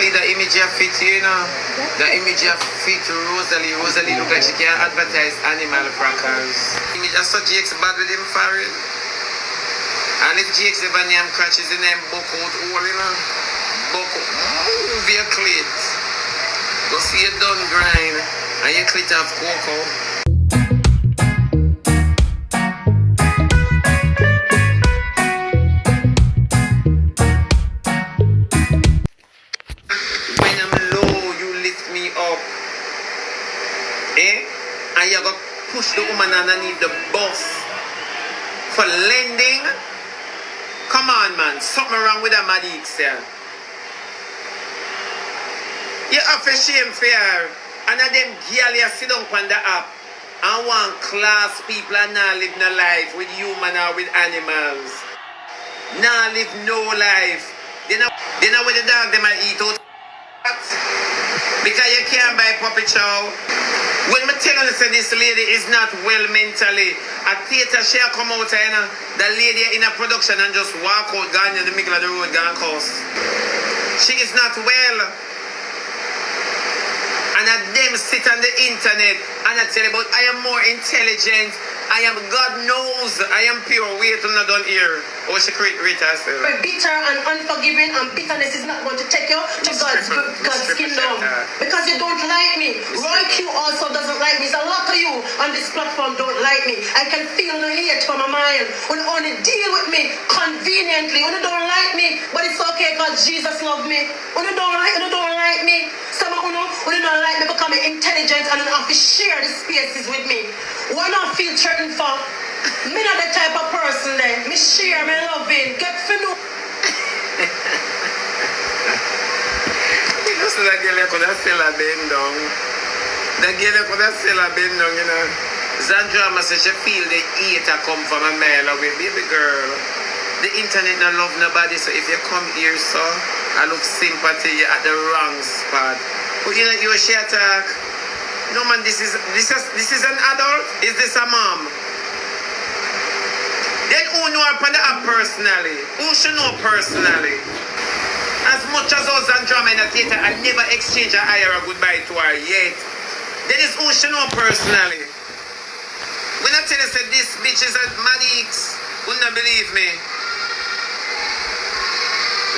Rosalee, the image of fit, you know. The image of fit Rosalee. Rosalee look like she can advertise animal crackers. Image of so Jake's bad with him for it. And if Jake's ever name crashes, the name buck out all, you know. Buck out. Move your clit. Go see your done grind. And your clit of cocoa. And you go push the woman underneath the bus for lending. Come on, man. Something wrong with that Madik, sir. You have a shame for her. And them girl you sit down on the app and want class people and not live no life with human or with animals. Not live no life. They know with the dog they might eat out. Because you can't buy puppy chow. When me tell you say this lady is not well mentally, a theater she come out here, the lady in a production and just walk out, gone in the middle of the road, gone coast. She is not well. And at them sit on the internet and I tell you about I am more intelligent. I am, God knows, I am pure. Wait till not done here. Oh, she create herself. Bitter and unforgiving, and bitterness is not going to take you to God's kingdom. Because you don't like me. Roy Q also doesn't like me. There's a lot of you on this platform don't like me. I can feel the hate from my mind. When you only deal with me conveniently. When you don't like me, but it's okay because Jesus loves me. When you don't like me. Some of you when you don't like me become intelligent and you have to share the spaces with me. Why not feel threatened for? Me not the type of person there. Me share, me loving. Get for no. You know, so that girl could have still a bend down. That girl could have still a bend down, you know. Zandramah says she feel the hate come from a mile away. Baby girl, the internet don't love nobody, so if you come here, so I look sympathy, you're at the wrong spot. But you know, you share talk. No man, this is an adult? Is this a mom? Then who know her on the app personally? Who should know personally? As much as us and Zandramah in the theater, I never exchange a hire or goodbye to her yet. Then is who should know personally. When I tell you say this bitch is a Madix, wouldn't you believe me?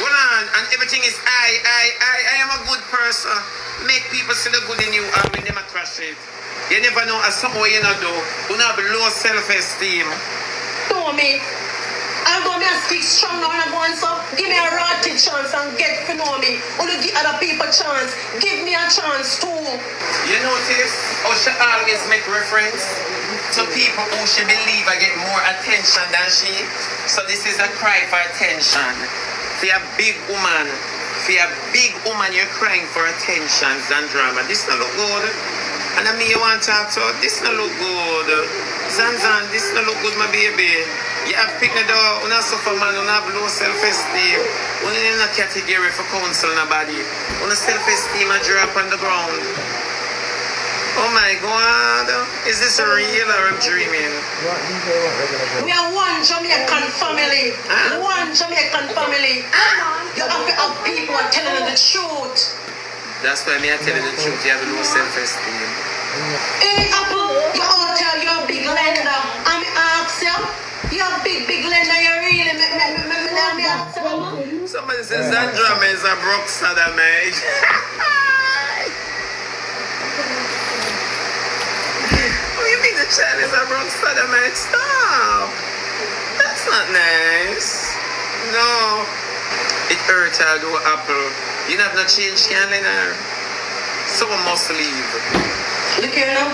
Hold on, and everything is I am a good person. Make people see the good in you and when them a crash it. You never know as something you not do. You have low self-esteem. Know me. I'm going to speak strong now and I'm going so give me a rotted chance and get to know me. Only give other people a chance. Give me a chance too. You notice how she always make reference to people who she believe I get more attention than she. So this is a cry for attention. For a big woman. For a big woman, you're crying for attention, Zandramah. This not look good. And I mean, you want to talk to her? This not look good. Zan, this not look good, my baby. You have picked the door. You not suffer, man. You not have low self-esteem. You in a category for counsel nobody. You self-esteem a drop on the ground. Oh my God. Is this real or I'm dreaming? We are one Jamaican family. Huh? One Jamaican family. You have to have people who are telling you the truth. That's why me I tell you the truth. You have low self-esteem. Hey, Apple, you all tell you're a big lender. I'm asking you. You're a big lender. You really make me ask you. Somebody says Zandramah is a broke sodomite. The child is a broke sodomite. Stop. That's not nice. No. It hurts her to Apple. You have no change, can you? Someone must leave. Look here now.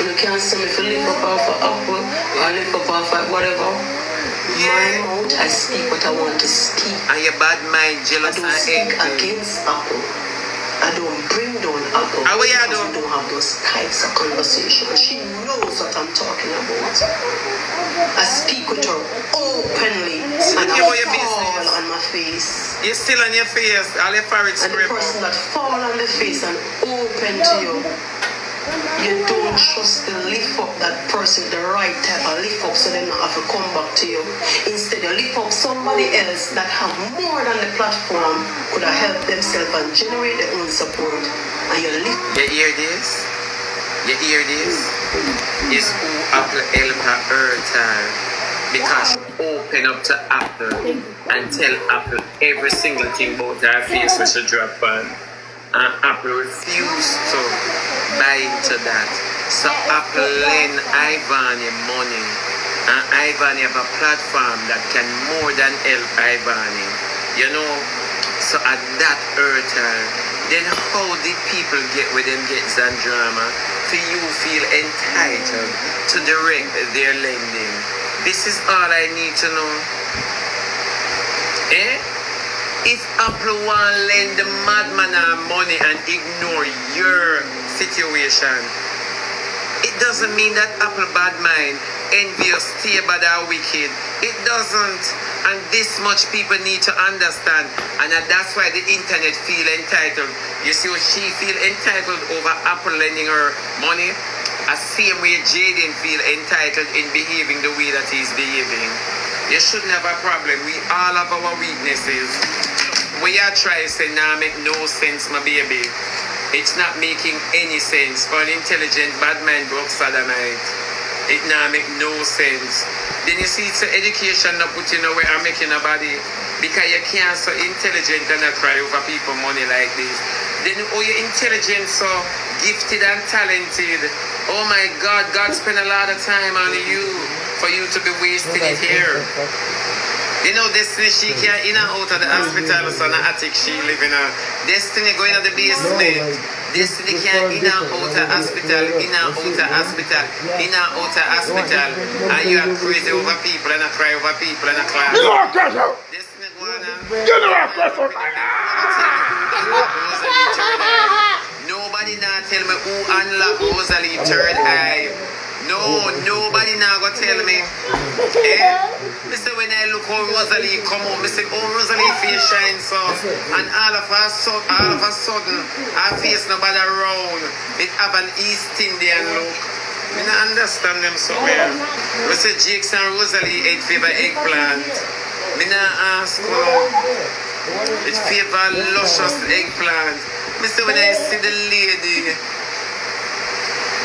You can't see me if you live up off of Apple or live up off of whatever. Yeah. My mouth, I speak what I want to speak. And your bad mind, jealous and speak against Apple. I don't bring down Apple. How I don't have those types of conversations. She knows what I'm talking about. I speak with her openly and I fall on my face. You're still on your face. All your parents and the person that fall on the face and open to you You don't trust to lift up that person the right type of lift up so they don't have to come back to you. Instead, you lift up somebody else that have more than the platform, could have helped themselves and generate their own support. And you lift. You hear this? You hear this? Is who Apple help her time. Because she open up to Apple and tell Apple every single thing about her face when she drop on. And Apple refused to buy into that. So Apple lend Ivan money. And Ivan have a platform that can more than help Ivan. You know? So at that hurt her. Then how did people get where them get Zandramah? For you feel entitled to direct their lending. This is all I need to know. Eh? If Apple want lend the madman money and ignore your situation, it doesn't mean that Apple bad mind, envious, Shebada wicked. It doesn't. And this much people need to understand. And that's why the internet feel entitled. You see what she feel entitled over Apple lending her money? The same way Jaden feel entitled in behaving the way that he's behaving. You shouldn't have a problem. We all have our weaknesses. We are trying to say, nah, make no sense, my baby. It's not making any sense for an intelligent bad man broke sodomite. It now make no sense. Then you see, it's education not put you nowhere and making nobody. Because you can't so intelligent and not cry over people money like this. Then oh, you're intelligent, so gifted and talented. Oh my God, God spent a lot of time on you for you to be wasting it here. You know, Destiny, she can't in and out of the hospital, so in the attic she live in a Destiny going to the basement. Destiny can't in and out of hospital, in and out of hospital, in and out of hospital. And you are crazy over people and I cry over people and I class. Destiny go on Nobody now tell me who unlock Rosalee third eye. No, nobody now go tell me. Eh? Mister, when I look how Rosalee come out, Mister, oh Rosalee face shine so, and all of a sudden, her face nobody around. It have an East Indian look. I don't understand them so well. Mister Jakes and Rosalee ate favor eggplant. I don't ask how. It favor luscious eggplant. Mister, when I see the lady.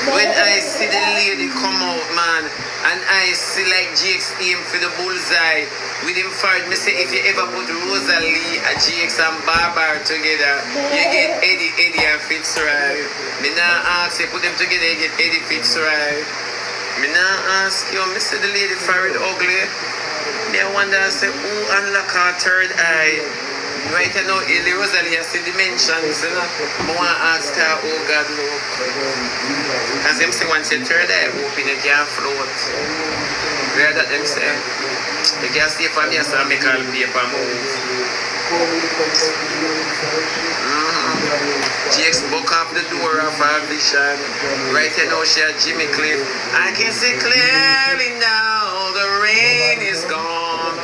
When I see the lady come out, man, and I see like Jake's aim for the bullseye with him forward, me say if you ever put Rosalee, Jakes and Barbara together, you get Eddie and Fitzroy. Me now ask you put them together, you get Eddie Fitzroy. Me now ask you, me say the lady forward ugly. Me I wonder, I say, who unlock her third eye? Right now, Rosalee has the dimensions, you know. I want to ask her, oh God, look. Because them say once your third eye open, you can't float. Where that them say? You can't stay from here, so I make all paper move. Jake's buck off the door of her vision. Right now, she has Jimmy Cliff. I can see clearly now, the rain is gone.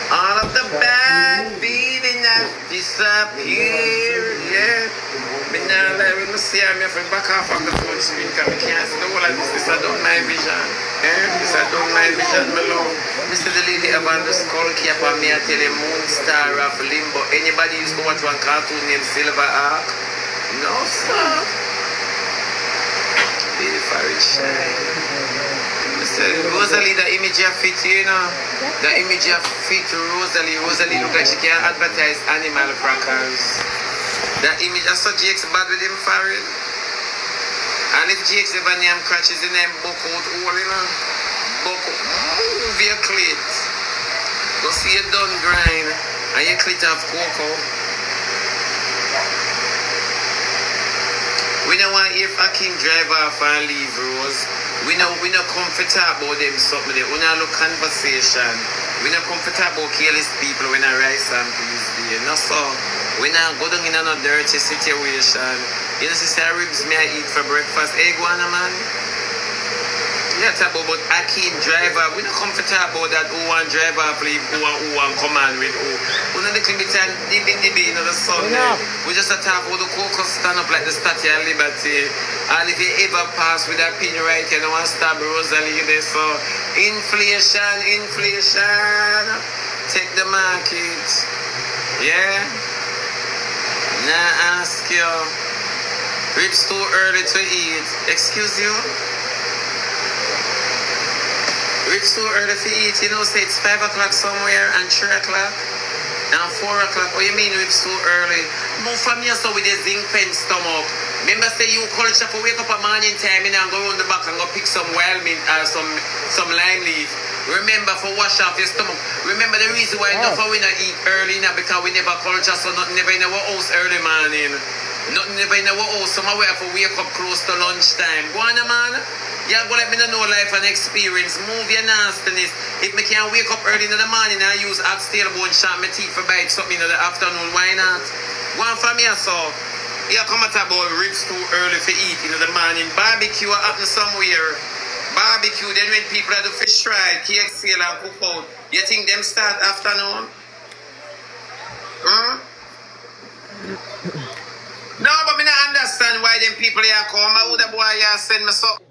All of the bad feeling has disappeared, yeah. But now, like, when I see her, I have to back off from the phone screen because I can't see the whole of this. This is done my vision. Yeah? This is done my vision, my love. Mr. The lady have on the skull cap on me, I tell you, Moon Star of Limbo. Anybody used to watch one cartoon named Silver Ark? No, sir. Lady Farid Shine. Rosalee, the image of fit, you know. The image of fit Rosalee. Rosalee look like she can advertise animal crackers. That image, I saw Jake's bad with him for it. And if Jake's ever name crutches, the name buck out all, you know. Buck out. Move your clit. Go see your done grind. And your clit of cocoa. We don't want if a king drive off and leave Rose. We not come to talk about them something. We not look conversation. We not come to talk about careless people when I rice and peas there. No so. We not go down in a dirty situation. You know, sister ribs me I eat for breakfast. Hey, go on, man. Yeah, talk about Akeem driver. We don't come to talk about that who one driver leave who one command with who. We don't little bit and dibby in the sun. We just talk about the caucus stand up like the Statue of Liberty. And if you ever pass with that pin right, you don't want to stab Rosalee there. So inflation. Take the market. Yeah. Now ask you. Ribs too early to eat. Excuse you? Ribs too early to eat. You know, say it's 5 o'clock somewhere and 3 o'clock and 4 o'clock. What you mean ribs too early? Move from here so with the zinc pen stomach. Remember say you culture for wake up at morning time and go round the back and go pick some wild mint or some lime leaf. Remember for wash off your stomach. Remember the reason why enough we not eat early now because we never culture so nothing never in our house early morning. Nothing never in our house. Some way for wake up close to lunchtime. Go on, man. You go let me know life and experience. Move your nastiness. If me can't wake up early in the morning and use oxtail bone shot my teeth for bite something in the afternoon, why not? Go on from here, so. You come at about ribs too early for eating in the morning. Barbecue happen somewhere. Barbecue, then when people have the fish fry, cake sale and cook out, you think them start afternoon? No, but me not understand why them people here come. I would have boy here send me something.